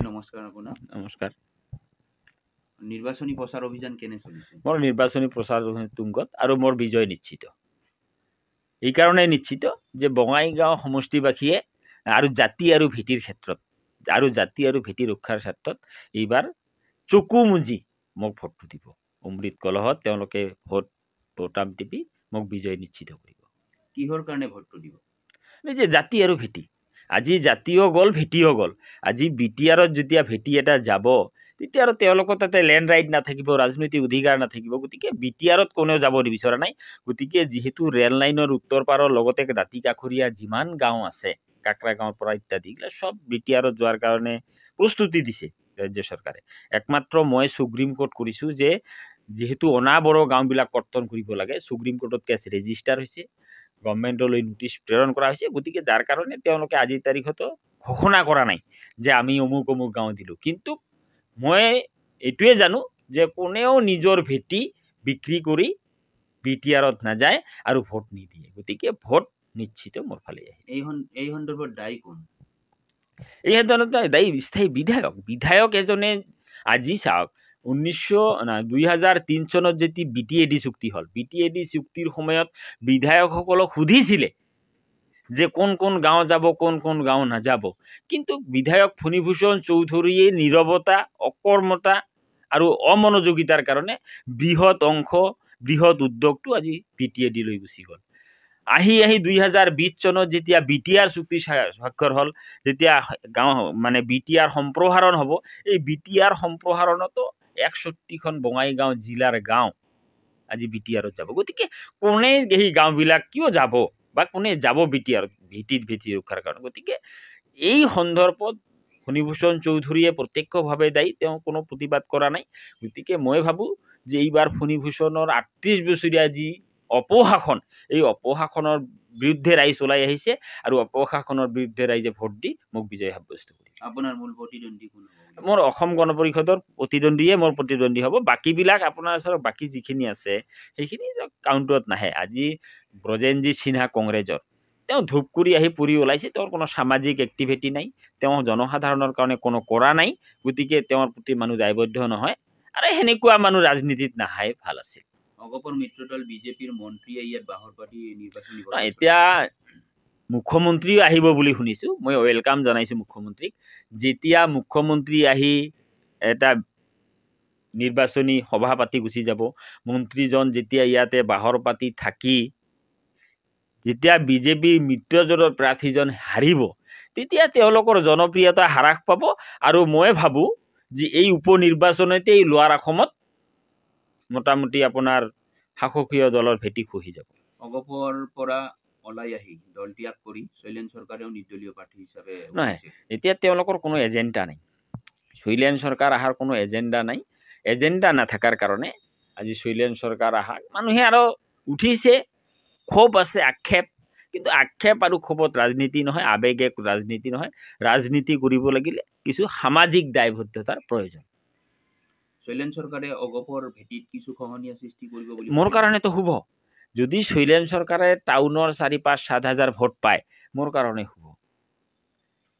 প্ৰথমে নমস্কাৰ আপোনাক। নমস্কাৰ। নিৰ্বাচনী প্ৰচাৰ অভিযান কেনে চলিছে? মোৰ নিৰ্বাচনী প্ৰচাৰ তুংগত আৰু মোৰ বিজয় নিশ্চিত। এই কাৰণে নিশ্চিত যে বঙাইগাঁও সমষ্টিবাসীয়ে আৰু জাতি আৰু ভেটিৰ ক্ষেত্ৰত আৰু জাতি আৰু ভেটি ৰক্ষাৰ ক্ষেত্ৰত এইবাৰ চকু মুজি মোক ভোটটো দিব। অমৃত কলহত তেওঁলোকে ভোট বোতাম টিপি মোক বিজয় নিশ্চিত কৰিব। কিহৰ কাৰণে ভোটটো দিব? এই যে জাতি আৰু ভেটি, আজি জাতিও গ'ল ভেটিও গ'ল। আজি বিটিআৰত যেতিয়া ভেটি এটা যাব তেতিয়া আৰু তেওঁলোকৰ তাতে লেণ্ড ৰাইট নাথাকিব, ৰাজনৈতিক অধিকাৰ নাথাকিব। গতিকে বিটিআৰত কোনেও যাব বিচৰা নাই। গতিকে যিহেতু ৰেল লাইনৰ উত্তৰ পাৰৰ লগতে দাঁতি কাষৰীয়া যিমান গাঁও আছে, কাকৰা গাঁৱৰ পৰা ইত্যাদি এইবিলাক সব বিটিআৰত যোৱাৰ কাৰণে প্ৰস্তুতি দিছে ৰাজ্য চৰকাৰে। একমাত্ৰ মই সুপ্ৰিম কোৰ্ট কৰিছোঁ যে যেহেতু অনাবড়ো গাঁওবিলাক কৰ্তন কৰিব লাগে, সুপ্ৰিম কোৰ্টত কেছ ৰেজিষ্টাৰ হৈছে, গভৰ্ণমেণ্টলৈ নোটিছ প্ৰেৰণ কৰা হৈছে। গতিকে যাৰ কাৰণে তেওঁলোকে আজিৰ তাৰিখতো ঘোষণা কৰা নাই যে আমি অমুক অমুক গাঁও দিলোঁ। কিন্তু মই এইটোৱে জানো যে কোনেও নিজৰ ভেটি বিক্ৰী কৰি বিটিআৰত নাযায় আৰু ভোট নিদিয়ে। গতিকে ভোট নিশ্চিত মোৰ ফালে আহে। এই সন্দৰ্ভত দায়ী কোন? এই সাধাৰণতে দায়ী স্থায়ী বিধায়ক এজনে। আজি চাওক 2003 চনত যেতি BTAD চুক্তি হ'ল, BTAD চুক্তিৰ সময়ত বিধায়কসকলক সুধিছিলে যে কোন কোন গাঁও যাব, কোন কোন গাঁও নাযাব। কিন্তু বিধায়ক ফণীভূষণ চৌধুৰীয়ে নীৰৱতা, অকৰ্মতা আৰু অমনোযোগিতাৰ কাৰণে বৃহৎ উদ্যোগটো আজি BTAD লৈ গুচি গ'ল। আহি 2020 চনত যেতিয়া BTR চুক্তি স্বাক্ষৰ হ'ল, যেতিয়া গাঁও মানে BTR সম্প্ৰসাৰণ হ'ব, এই BTR সম্প্ৰসাৰণতো 61খন বঙাইগাঁও জিলাৰ গাঁও আজি BTRত যাব। গতিকে কোনে এই গাঁওবিলাক কিয় যাব বা কোনে যাব BTRত ভেটি ৰক্ষাৰ কাৰণে? গতিকে এই সন্দৰ্ভত ফণীভূষণ চৌধুৰীয়ে প্ৰত্যক্ষভাৱে দায়ী, তেওঁ কোনো প্ৰতিবাদ কৰা নাই। গতিকে মই ভাবোঁ যে এইবাৰ ফণীভূষণৰ 38 বছৰীয়া যি অপশাসন, এই অপশাসনৰ বিৰুদ্ধে ৰাইজ ওলাই আহিছে আৰু অপশাসনৰ বিৰুদ্ধে ৰাইজে ভোট দি মোক বিজয় সাব্যস্ত কৰিব। আপোনাৰ মূল প্ৰতিদ্বন্দ্বী কোন হ'ব? মোৰ অসম গণ পৰিষদৰ প্ৰতিদ্বন্দ্বীয়ে মোৰ প্ৰতিদ্বন্দ্বী হ'ব। বাকীবিলাক আপোনাৰ ওচৰত বাকী যিখিনি আছে সেইখিনি কাউণ্টত নাহে। আজি ব্ৰজেনজিৎ সিনহা কংগ্ৰেছৰ, তেওঁ ধূপ কৰি আহি পৰি ওলাইছে। তেওঁৰ কোনো সামাজিক এক্টিভিটি নাই, তেওঁ জনসাধাৰণৰ কাৰণে কোনো কৰা নাই। গতিকে তেওঁৰ প্ৰতি মানুহ দায়বদ্ধ নহয় আৰু সেনেকুৱা মানুহ ৰাজনীতিত নাহাই ভাল আছিল। অগপৰ মিত্ৰদল বিজেপিৰ মন্ত্ৰীয়ে ইয়াত বাহৰ পাতি নিৰ্বাচনী এতিয়া মুখ্যমন্ত্ৰীও আহিব বুলি শুনিছোঁ। মই ৱেলকাম জনাইছোঁ মুখ্যমন্ত্ৰীক। যেতিয়া মুখ্যমন্ত্ৰী আহি এটা নিৰ্বাচনী সভা পাতি গুচি যাব, মন্ত্ৰীজন যেতিয়া ইয়াতে বাহৰ পাতি থাকি যেতিয়া বিজেপি মিত্ৰজোঁটৰ প্ৰাৰ্থীজন হাৰিব, তেতিয়া তেওঁলোকৰ জনপ্ৰিয়তা হ্ৰাস পাব। আৰু মই ভাবোঁ যে এই উপ নিৰ্বাচনতে এই লোৱাৰ অসমত মোটামুটি আপোনাৰ শাসকীয় দলৰ ভেটি খহি যাব। অগপৰ পৰা ওলাই আহি দল ত্যাগ কৰি শৈলেন চৰকাৰেও নিৰ্দলীয় প্ৰাৰ্থী হিচাপে নহয়, এতিয়া তেওঁলোকৰ কোনো এজেণ্ডা নাই। শৈলেন চৰকাৰ অহাৰ কোনো এজেণ্ডা নাই। এজেণ্ডা নাথাকাৰ কাৰণে আজি শৈলেন চৰকাৰ অহা মানুহে আৰু উঠিছে, ক্ষোভ আছে, আক্ষেপ। কিন্তু আক্ষেপ আৰু ক্ষোভত ৰাজনীতি নহয়, আৱেগে ৰাজনীতি নহয়। ৰাজনীতি কৰিব লাগিলে কিছু সামাজিক দায়বদ্ধতাৰ প্ৰয়োজন। শৈলেন চৰকাৰে অগপৰ ভেটিত কিছু খহনীয়া সৃষ্টি কৰিব বুলি মোৰ কাৰণেতো শুভ। যদি শৈলেন চৰকাৰে টাউনৰ 4-5-7 হাজাৰ ভোট পায়, মোৰ কাৰণে শুভ।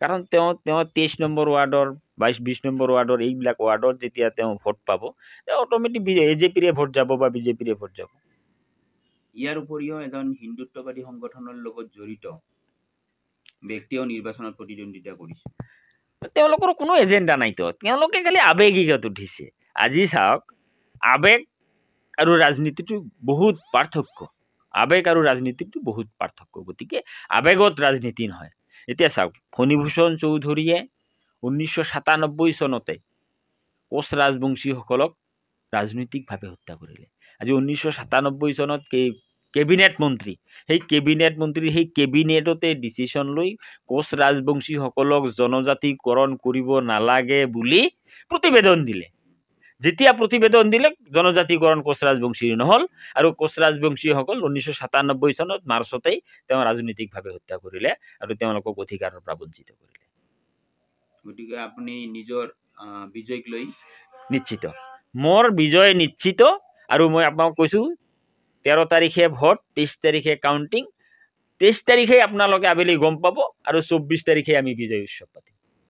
কাৰণ তেওঁ 23 নম্বৰ ৱাৰ্ডৰ 22-20 নম্বৰ ৱাৰ্ডৰ এইবিলাক ৱাৰ্ডত যেতিয়া তেওঁ ভোট পাব, তেওঁ অট'মেটিক AJPৰে ভোট যাব বা BJPৰে ভোট যাব। ইয়াৰ উপৰিও এজন হিন্দুত্ববাদী সংগঠনৰ লগত জড়িত ব্যক্তিও নিৰ্বাচনত প্ৰতিদ্বন্দ্বিতা কৰিছে। তেওঁলোকৰ কোনো এজেণ্ডা নাইতো, তেওঁলোকে খালি আৱেগিকত উঠিছে। আজি চাওক, আৱেগ আৰু ৰাজনীতিটো বহুত পাৰ্থক্য। আৱেগ আৰু ৰাজনীতিটো বহুত পাৰ্থক্য। গতিকে আৱেগত ৰাজনীতি নহয়। এতিয়া চাওক, ফণীভূষণ চৌধুৰীয়ে 1997 চনতে কোচ ৰাজবংশীসকলক ৰাজনৈতিকভাৱে হত্যা কৰিলে। আজি 1997 চনত কেবিনেট মন্ত্ৰী, সেই কেবিনেট মন্ত্ৰীৰ সেই কেবিনেটতে ডিচিশ্যন লৈ কোচ ৰাজবংশীসকলক জনজাতিকৰণ কৰিব নালাগে বুলি প্ৰতিবেদন দিলে। যেতিয়া প্ৰতিবেদন দিলে, জনজাতিকৰণ কোচ ৰাজবংশীৰ নহ'ল আৰু কোচ ৰাজবংশীসকল 1997 চনত মাৰ্চতেই তেওঁ ৰাজনৈতিকভাৱে হত্যা কৰিলে আৰু তেওঁলোকক অধিকাৰৰ পৰা বঞ্চিত কৰিলে। গতিকে আপুনি নিজৰ বিজয়ক লৈ নিশ্চিত। মোৰ বিজয় নিশ্চিত। আৰু মই আপোনাক কৈছোঁ 13 তাৰিখে ভোট, 23 তাৰিখে কাউণ্টিং, 23 তাৰিখে আপোনালোকে আবেলি গম পাব আৰু 24 তাৰিখে আমি বিজয় উৎসৱ পাতিম।